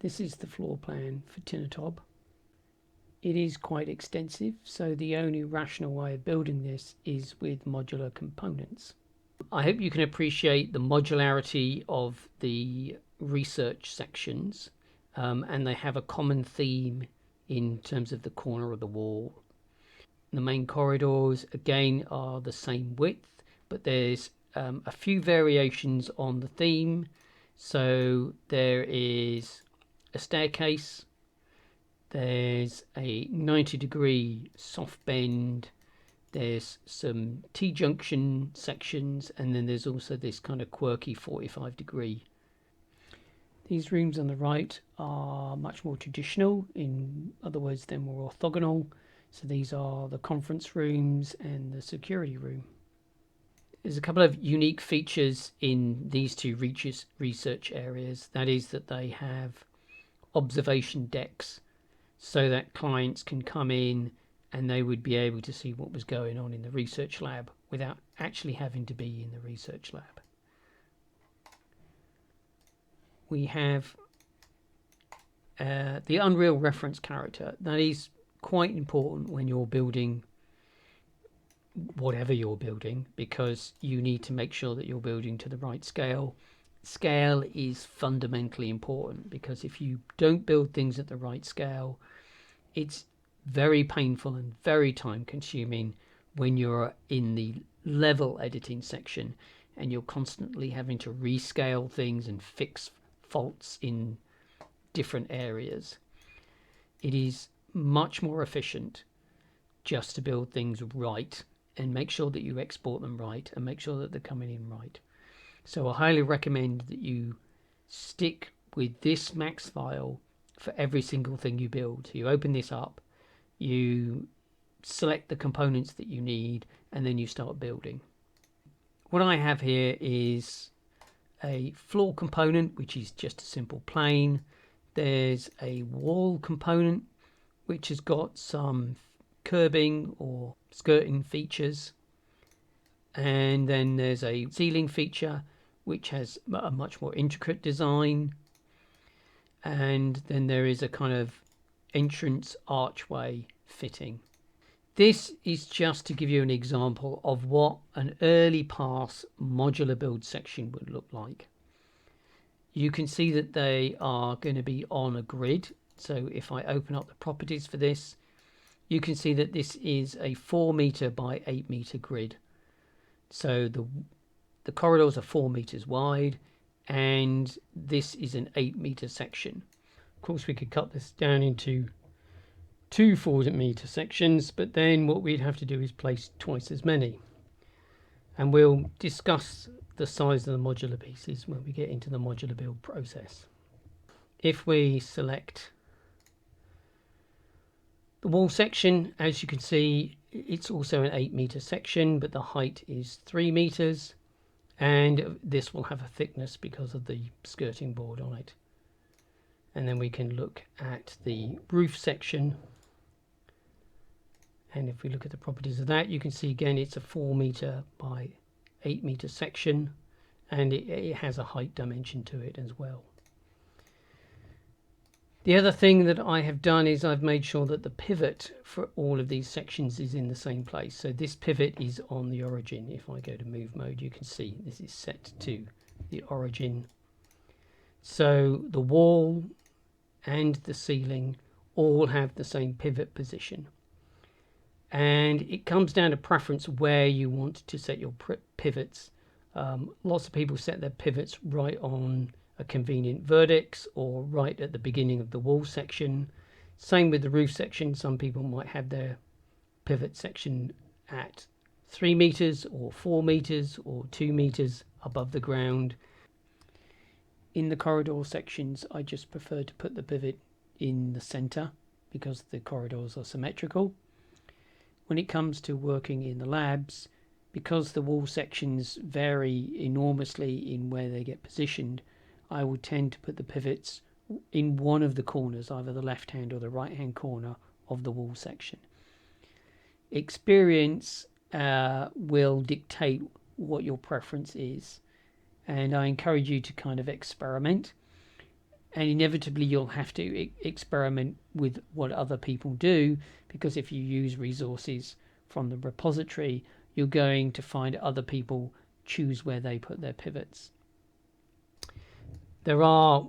This is the floor plan for Tinnertob. It is quite extensive, so the only rational way of building this is with modular components. I hope you can appreciate the modularity of the research sections, and they have a common theme in terms of the corner of the wall. The main corridors again are the same width, but there's a few variations on the theme. So there is a staircase, there's a 90-degree soft bend, there's some T-junction sections, and then there's also this kind of quirky 45-degree. These rooms on the right are much more traditional, in other words they're more orthogonal. So these are the conference rooms and the security room. There's a couple of unique features in these two research areas. That is that they have observation decks so that clients can come in and they would be able to see what was going on in the research lab without actually having to be in the research lab. We have the Unreal reference character. That is quite important when you're building whatever you're building, because you need to make sure that you're building to the right scale. Scale is fundamentally important, because if you don't build things at the right scale, it's very painful and very time consuming when you're in the level editing section and you're constantly having to rescale things and fix faults in different areas. It is much more efficient just to build things right and make sure that you export them right and make sure that they're coming in right. So I highly recommend that you stick with this max file for every single thing you build. So you open this up, you select the components that you need, and then you start building. What I have here is a floor component, which is just a simple plane. There's a wall component, which has got some curbing or skirting features. And then there's a ceiling feature, which has a much more intricate design. And then there is a kind of entrance archway fitting. This is just to give you an example of what an early pass modular build section would look like. You can see that they are going to be on a grid. So if I open up the properties for this, you can see that this is a 4 meter by 8 meter grid. So the corridors are 4 meters wide, and this is an 8 meter section. Of course, we could cut this down into 2 4 meter sections, but then what we'd have to do is place twice as many. And we'll discuss the size of the modular pieces when we get into the modular build process. If we select the wall section, as you can see, it's also an 8 meter section, but the height is 3 meters, and this will have a thickness because of the skirting board on it. And then we can look at the roof section, and if we look at the properties of that, you can see again it's a 4 meter by 8 meter section, and it has a height dimension to it as well. The other thing that I have done is I've made sure that the pivot for all of these sections is in the same place. So this pivot is on the origin. If I go to move mode, you can see this is set to the origin. So the wall and the ceiling all have the same pivot position. And it comes down to preference where you want to set your pivots. Lots of people set their pivots right on a convenient vertex or right at the beginning of the wall section. Same with the roof section. Some people might have their pivot section at 3 meters or 4 meters or 2 meters above the ground. In the corridor sections, I just prefer to put the pivot in the center because the corridors are symmetrical. When it comes to working in the labs, because the wall sections vary enormously in where they get positioned, I would tend to put the pivots in one of the corners, either the left hand or the right hand corner of the wall section. Experience will dictate what your preference is, and I encourage you to kind of experiment. and inevitably you'll have to experiment with what other people do, because if you use resources from the repository, you're going to find other people choose where they put their pivots. There are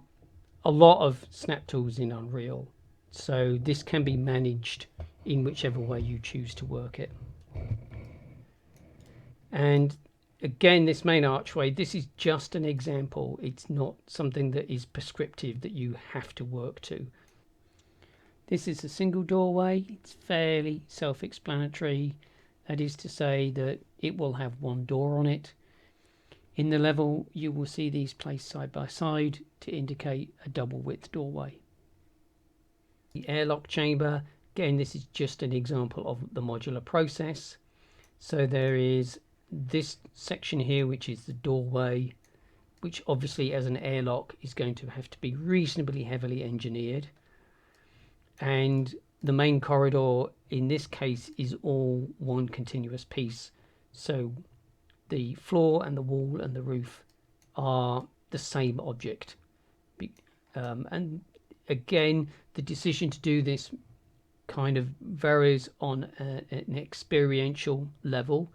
a lot of snap tools in Unreal, so this can be managed in whichever way you choose to work it. And again, this main archway, this is just an example. It's not something that is prescriptive that you have to work to. This is a single doorway. It's fairly self-explanatory. That is to say that it will have one door on it. In the level, you will see these placed side by side to indicate a double width doorway. The airlock chamber, again, this is just an example of the modular process. So there is this section here, which is the doorway, which obviously as an airlock is going to have to be reasonably heavily engineered. And the main corridor in this case is all one continuous piece. So the floor and the wall and the roof are the same object. And again, the decision to do this kind of varies on an experiential level.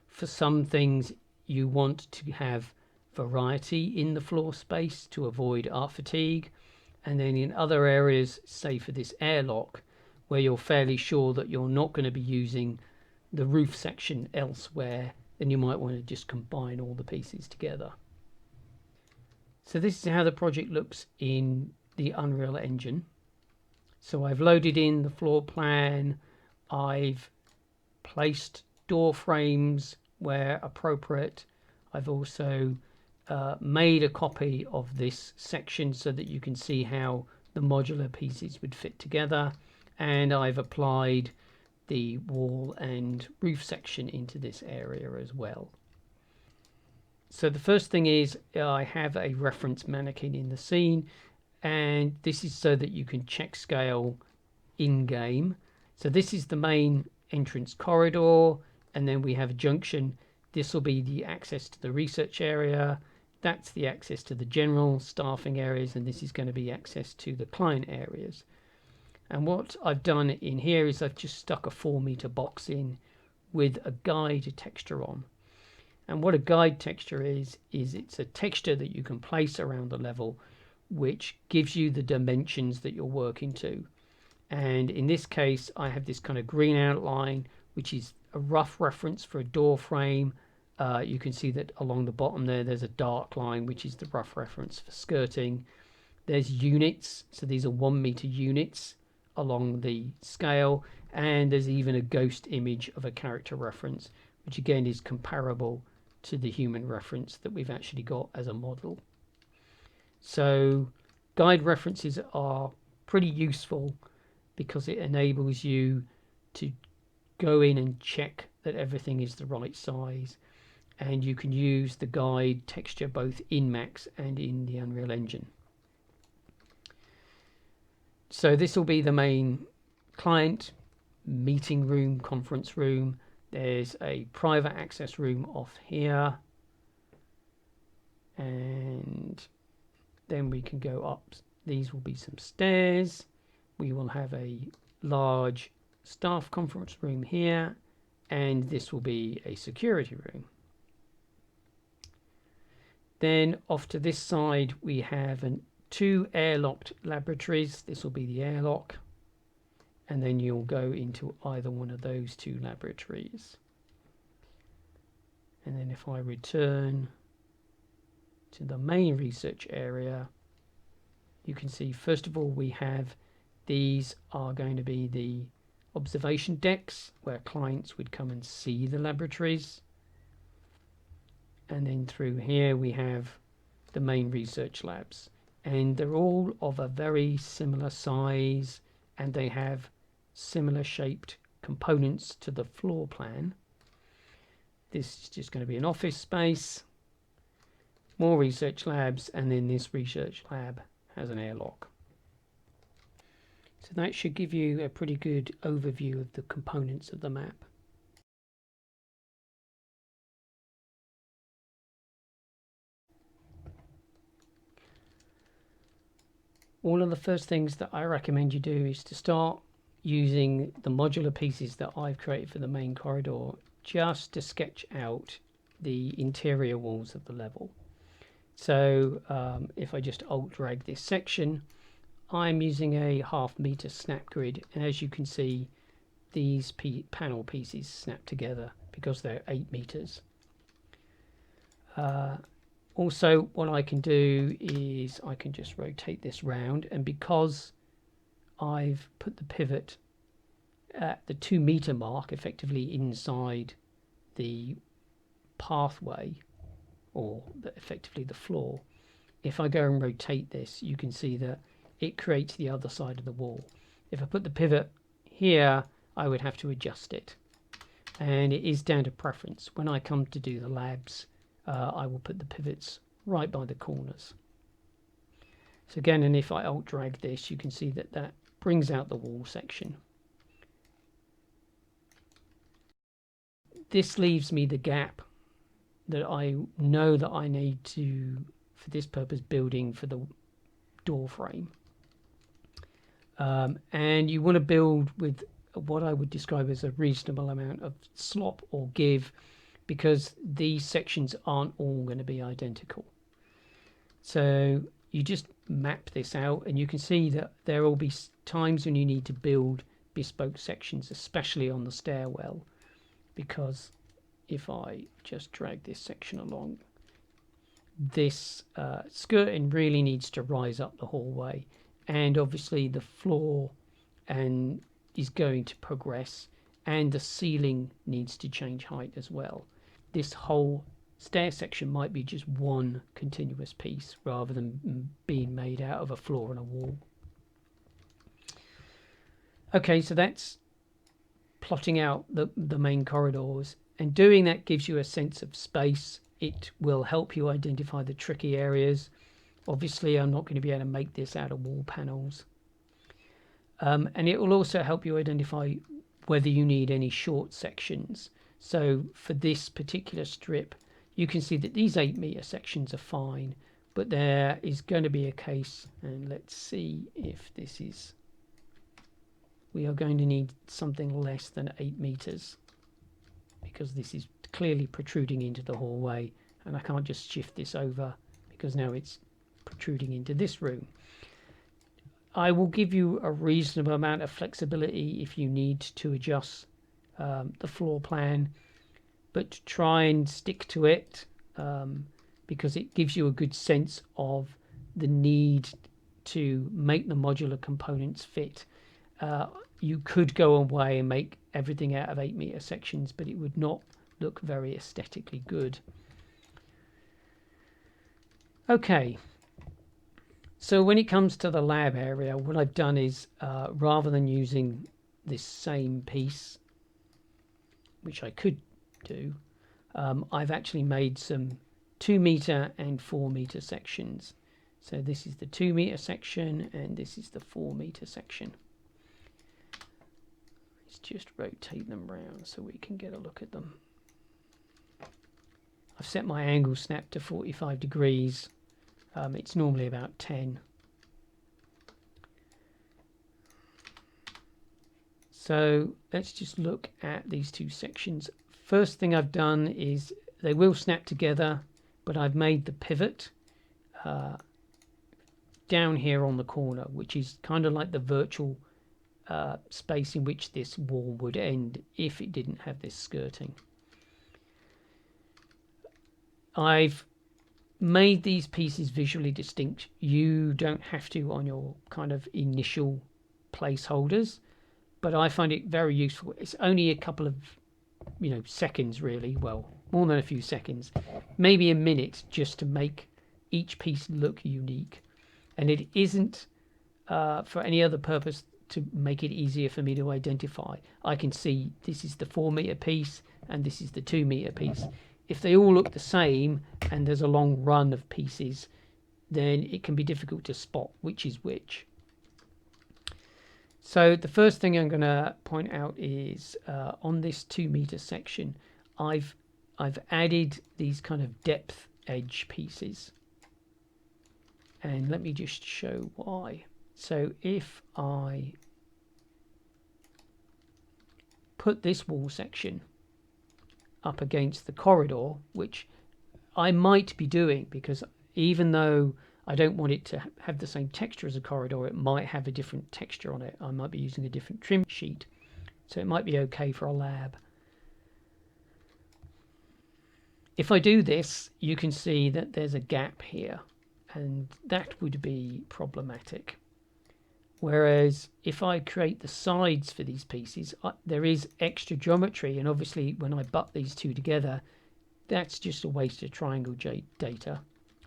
For some things, you want to have variety in the floor space to avoid art fatigue. And then in other areas, say for this airlock, where you're fairly sure that you're not going to be using the roof section elsewhere, then you might want to just combine all the pieces together. So this is how the project looks in the Unreal Engine. So I've loaded in the floor plan, I've placed door frames where appropriate. I've also made a copy of this section so that you can see how the modular pieces would fit together, and I've applied the wall and roof section into this area as well. So the first thing is I have a reference mannequin in the scene, and this is so that you can check scale in game. So this is the main entrance corridor, and then we have a junction. This will be the access to the research area, that's the access to the general staffing areas, and this is going to be access to the client areas. And what I've done in here is I've just stuck a 4-meter box in with a guide texture on. And what a guide texture is it's a texture that you can place around the level which gives you the dimensions that you're working to. And in this case, I have this kind of green outline, which is a rough reference for a door frame. You can see that along the bottom there's a dark line, which is the rough reference for skirting. There's units, so these are 1 meter units along the scale, and there's even a ghost image of a character reference, which again is comparable to the human reference that we've actually got as a model. So guide references are pretty useful because it enables you to go in and check that everything is the right size, and you can use the guide texture both in Max and in the Unreal Engine. So this will be the main client, meeting room, conference room. There's a private access room off here, and then we can go up. These will be some stairs. We will have a large staff conference room here, and this will be a security room. Then off to this side we have 2 airlocked laboratories. This will be the airlock, and then you'll go into either one of those 2 laboratories. And then if I return to the main research area, you can see first of all we have these are going to be the observation decks where clients would come and see the laboratories. And then through here we have the main research labs, and they're all of a very similar size, and they have similar shaped components to the floor plan. This is just going to be an office space, more research labs, and then this research lab has an airlock. So that should give you a pretty good overview of the components of the map. one of the first things that I recommend you do is to start using the modular pieces that I've created for the main corridor just to sketch out the interior walls of the level. So if I just alt drag this section, I'm using a 1/2 meter snap grid, and as you can see, these panel pieces snap together because they're 8 meters. Also, what I can do is I can just rotate this round, and because I've put the pivot at the 2 meter mark, effectively inside the pathway, or effectively the floor, if I go and rotate this, you can see that it creates the other side of the wall. If I put the pivot here, I would have to adjust it, and it is down to preference. When I come to do the labs, I will put the pivots right by the corners. So again, and if I alt drag this, you can see that that brings out the wall section. This leaves me the gap that I know that I need to, for this purpose, building for the door frame. And you want to build with what I would describe as a reasonable amount of slop or give, because these sections aren't all going to be identical. So you just map this out, and you can see that there will be times when you need to build bespoke sections, especially on the stairwell, because if I just drag this section along, this skirting really needs to rise up the hallway, and obviously the floor and is going to progress, and the ceiling needs to change height as well. This whole stair section might be just one continuous piece rather than being made out of a floor and a wall. Okay, so that's plotting out the main corridors, and doing that gives you a sense of space. It will help you identify the tricky areas. Obviously, I'm not going to be able to make this out of wall panels. And it will also help you identify whether you need any short sections. So for this particular strip, you can see that these 8 meter sections are fine, but there is going to be a case, and let's see if this is, we are going to need something less than 8 meters, because this is clearly protruding into the hallway, and I can't just shift this over because now it's protruding into this room. I will give you a reasonable amount of flexibility if you need to adjust the floor plan, but try and stick to it, because it gives you a good sense of the need to make the modular components fit. You could go away and make everything out of 8 meter sections, but it would not look very aesthetically good. Okay, so when it comes to the lab area, what I've done is rather than using this same piece, which I could do, I've actually made some 2 meter and 4 meter sections. So this is the 2 meter section, and this is the 4 meter section. Let's just rotate them around so we can get a look at them. I've set my angle snap to 45 degrees. It's normally about 10. So let's just look at these two sections. First thing I've done is they will snap together, but I've made the pivot down here on the corner, which is kind of like the virtual space in which this wall would end if it didn't have this skirting. I've made these pieces visually distinct. You don't have to on your kind of initial placeholders, but I find it very useful. It's only a couple of seconds, really, well, more than a few seconds, maybe a minute, just to make each piece look unique. And it isn't for any other purpose to make it easier for me to identify. I can see this is the 4 meter piece and this is the 2 meter piece. If they all look the same and there's a long run of pieces, then it can be difficult to spot which is which. So the first thing I'm going to point out is on this 2 meter section, I've added these kind of depth edge pieces. And let me just show why. So if I put this wall section up against the corridor, which I might be doing, because even though I don't want it to have the same texture as a corridor, it might have a different texture on it. I might be using a different trim sheet, so it might be okay for a lab. If I do this, you can see that there's a gap here, and that would be problematic. Whereas if I create the sides for these pieces, there is extra geometry, and obviously when I butt these two together, that's just a waste of triangle data.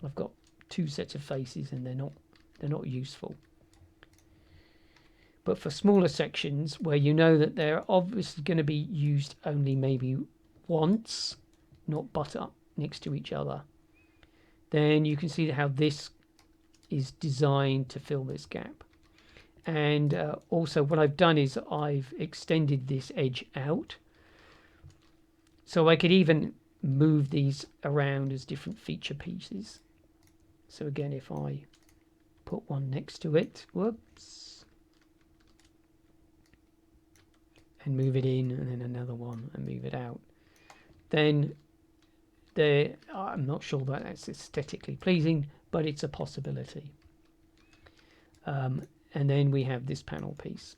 I've got two sets of faces and they're not useful. But for smaller sections where you know that they're obviously going to be used only maybe once, not butt up next to each other, then you can see how this is designed to fill this gap. And also what I've done is I've extended this edge out, so I could even move these around as different feature pieces. So again, if I put one next to it, whoops, and move it in, and then another one and move it out, then I'm not sure that that's aesthetically pleasing, but it's a possibility. And then we have this panel piece.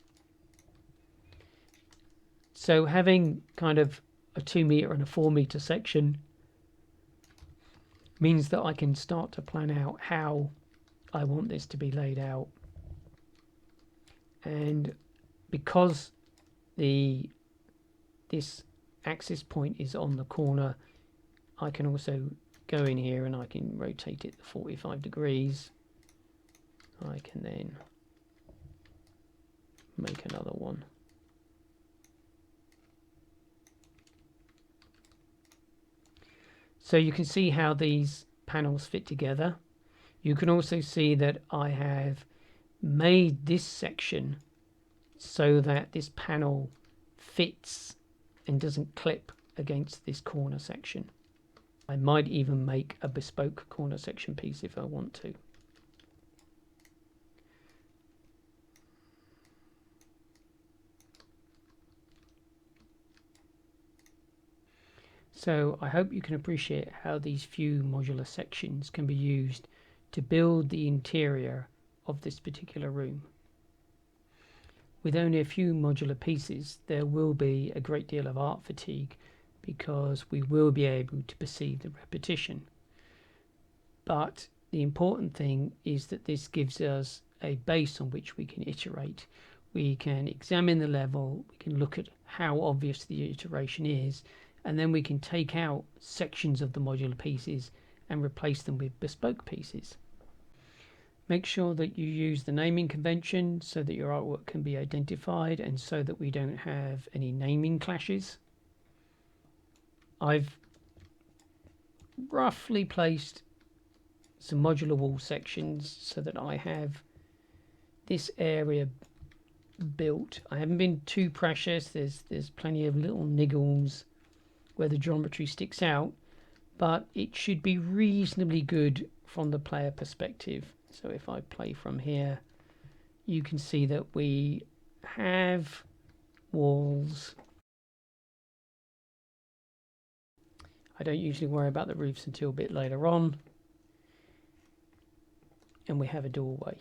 So having kind of a 2 meter and a 4 meter section means that I can start to plan out how I want this to be laid out. And because this axis point is on the corner, I can also go in here and I can rotate it 45 degrees. I can then make another one. So you can see how these panels fit together. You can also see that I have made this section so that this panel fits and doesn't clip against this corner section. I might even make a bespoke corner section piece if I want to. So I hope you can appreciate how these few modular sections can be used to build the interior of this particular room. With only a few modular pieces, there will be a great deal of art fatigue because we will be able to perceive the repetition. But the important thing is that this gives us a base on which we can iterate. We can examine the level, we can look at how obvious the iteration is, and then we can take out sections of the modular pieces and replace them with bespoke pieces. Make sure that you use the naming convention so that your artwork can be identified and so that we don't have any naming clashes. I've roughly placed some modular wall sections so that I have this area built. I haven't been too precious. There's plenty of little niggles where the geometry sticks out, but it should be reasonably good from the player perspective. So if I play from here, you can see that we have walls. I don't usually worry about the roofs until a bit later on. And we have a doorway.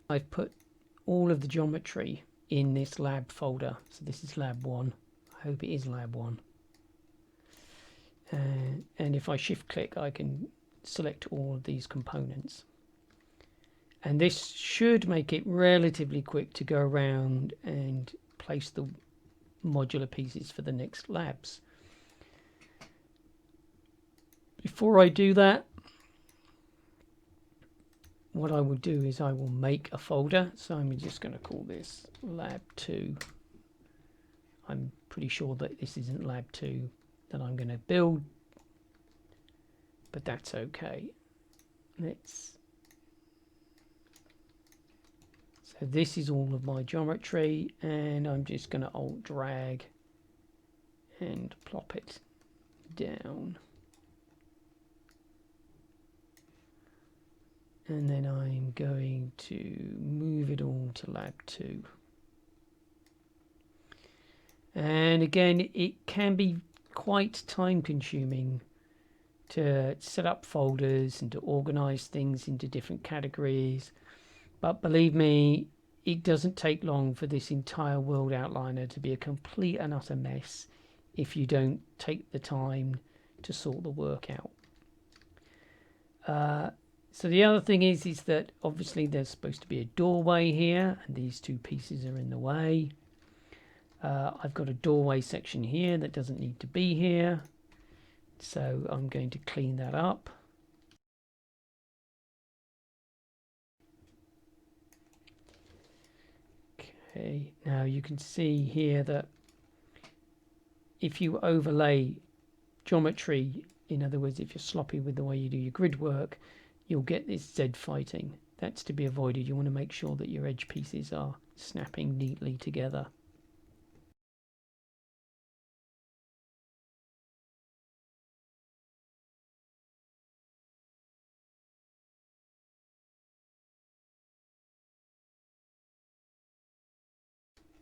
I've put all of the geometry in this lab folder. So this is lab 1. I hope it is lab 1. And if I shift click, I can select all of these components. And this should make it relatively quick to go around and place the modular pieces for the next labs. Before I do that, what I will do is I will make a folder. So I'm just going to call this lab 2. I'm pretty sure that this isn't lab 2 that I'm going to build, but that's okay. So this is all of my geometry, and I'm just going to alt drag and plop it down. And then I'm going to move it all to lab 2. And again, it can be quite time consuming to set up folders and to organize things into different categories. But believe me, it doesn't take long for this entire world outliner to be a complete and utter mess if you don't take the time to sort the work out. So the other thing is that obviously there's supposed to be a doorway here, and these two pieces are in the way. I've got a doorway section here that doesn't need to be here, so I'm going to clean that up. Okay, now you can see here that if you overlay geometry, in other words, if you're sloppy with the way you do your grid work, you'll get this Z fighting. That's to be avoided. You want to make sure that your edge pieces are snapping neatly together.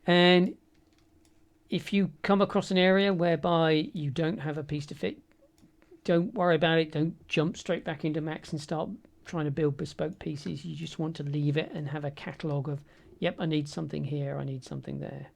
And if you come across an area whereby you don't have a piece to fit, don't worry about it. Don't jump straight back into Max and start trying to build bespoke pieces. You just want to leave it and have a catalogue of, yep, I need something here, I need something there.